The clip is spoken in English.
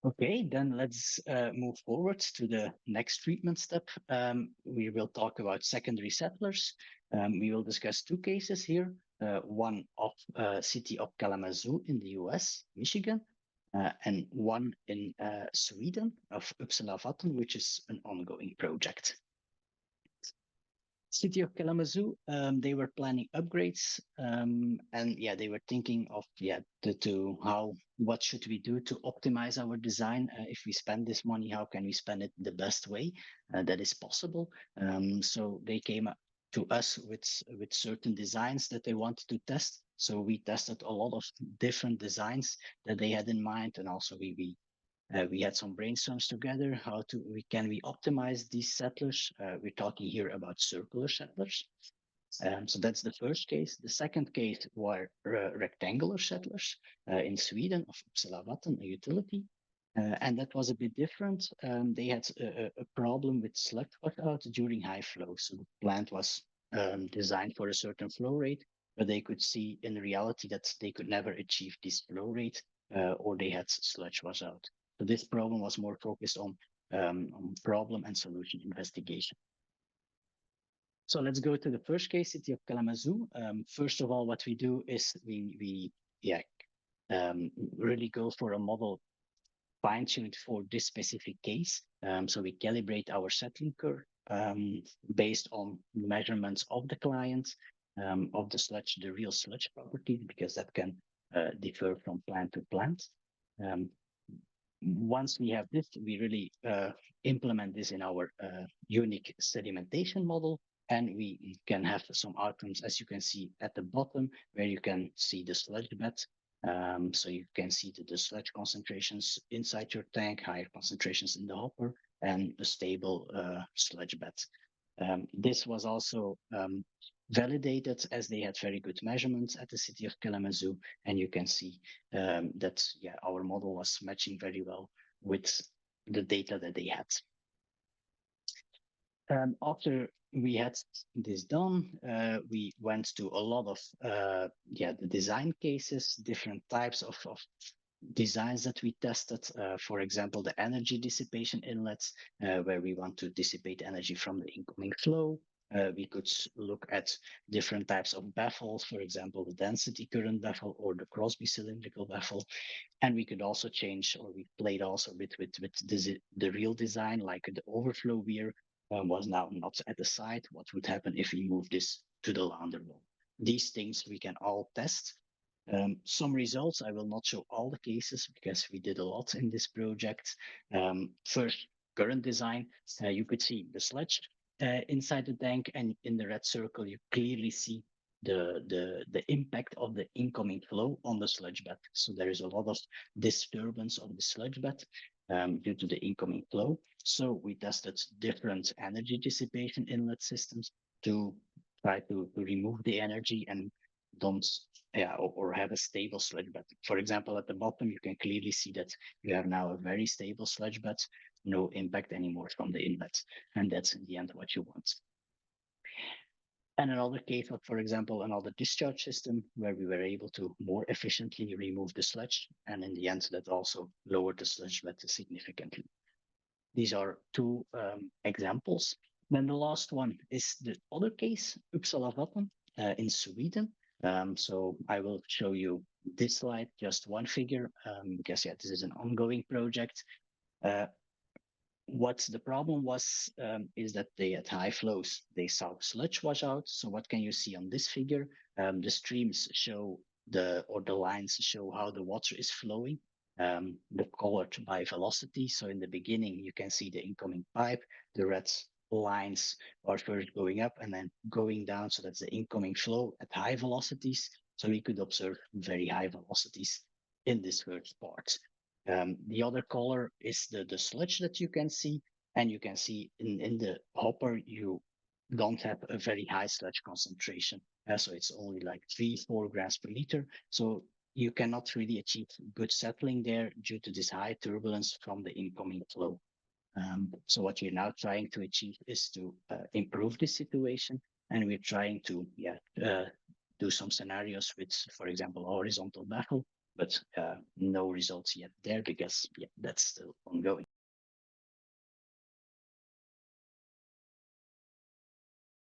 Okay, then let's move forward to the next treatment step. We will talk about secondary settlers. We will discuss two cases here, one of city of Kalamazoo in the US, Michigan, and one in Sweden of Uppsala Vatten, which is an ongoing project. City of Kalamazoo, they were planning upgrades, and yeah, they were thinking of to how what should we do to optimize our design. If we spend this money, how can we spend it the best way that is possible? So they came up to us with certain designs that they wanted to test. So we tested a lot of different designs that they had in mind, and also we had some brainstorms together. How to we optimize these settlers? We're talking here about circular settlers. So that's the first case. The second case were rectangular settlers in Sweden of Uppsala Vatten, a utility. And that was a bit different. They had a problem with sludge washout during high flow. So the plant was designed for a certain flow rate, but they could see in reality that they could never achieve this flow rate, or they had sludge washout. So this problem was more focused on problem and solution investigation. So let's go to the first case, city of Kalamazoo. First of all, what we do is we really go for a model fine-tuned for this specific case. So we calibrate our settling curve based on measurements of the client, of the sludge, the real sludge properties, because that can differ from plant to plant. Once we have this, we really implement this in our unique sedimentation model, and we can have some outcomes, as you can see at the bottom, where you can see the sludge bed. So you can see the sludge concentrations inside your tank, higher concentrations in the hopper, and a stable sludge bed. This was also validated as they had very good measurements at the city of Kalamazoo, and you can see that our model was matching very well with the data that they had. After we had this done, we went to a lot of the design cases, different types of designs that we tested. For example, the energy dissipation inlets, where we want to dissipate energy from the incoming flow. We could look at different types of baffles, for example, the density current baffle or the Crosby cylindrical baffle. And we could also change, or we played also with the real design, like the overflow weir was now not at the site. What would happen if we move this to the launder wall? These things we can all test. Some results, I will not show all the cases because we did a lot in this project. First, current design, you could see the sludge inside the tank, and in the red circle, you clearly see the impact of the incoming flow on the sludge bed. So there is a lot of disturbance of the sludge bed due to the incoming flow. So we tested different energy dissipation inlet systems to try to remove the energy and don't or have a stable sludge bed. For example, at the bottom, you can clearly see that you have now a very stable sludge bed, no impact anymore from the inlet. And that's in the end what you want. And another case of, for example, another discharge system where we were able to more efficiently remove the sludge. And in the end, that also lowered the sludge bed significantly. These are two examples. Then the last one is the other case, Uppsala Vatten in Sweden. So I will show you this slide, just one figure, because this is an ongoing project. What the problem was is that they had high flows. They saw sludge washout. So what can you see on this figure? The streams show the lines show how the water is flowing, the colored by velocity. So in the beginning, you can see the incoming pipe. The red lines are first going up and then going down. So that's the incoming flow at high velocities. So we could observe very high velocities in this first part. The other color is the sludge that you can see. And you can see in the hopper, you don't have a very high sludge concentration. So it's only like 3-4 grams per liter. So you cannot really achieve good settling there due to this high turbulence from the incoming flow. So what we're now trying to achieve is to improve this situation. And we're trying to do some scenarios with, for example, a horizontal baffle but no results yet there because that's still ongoing.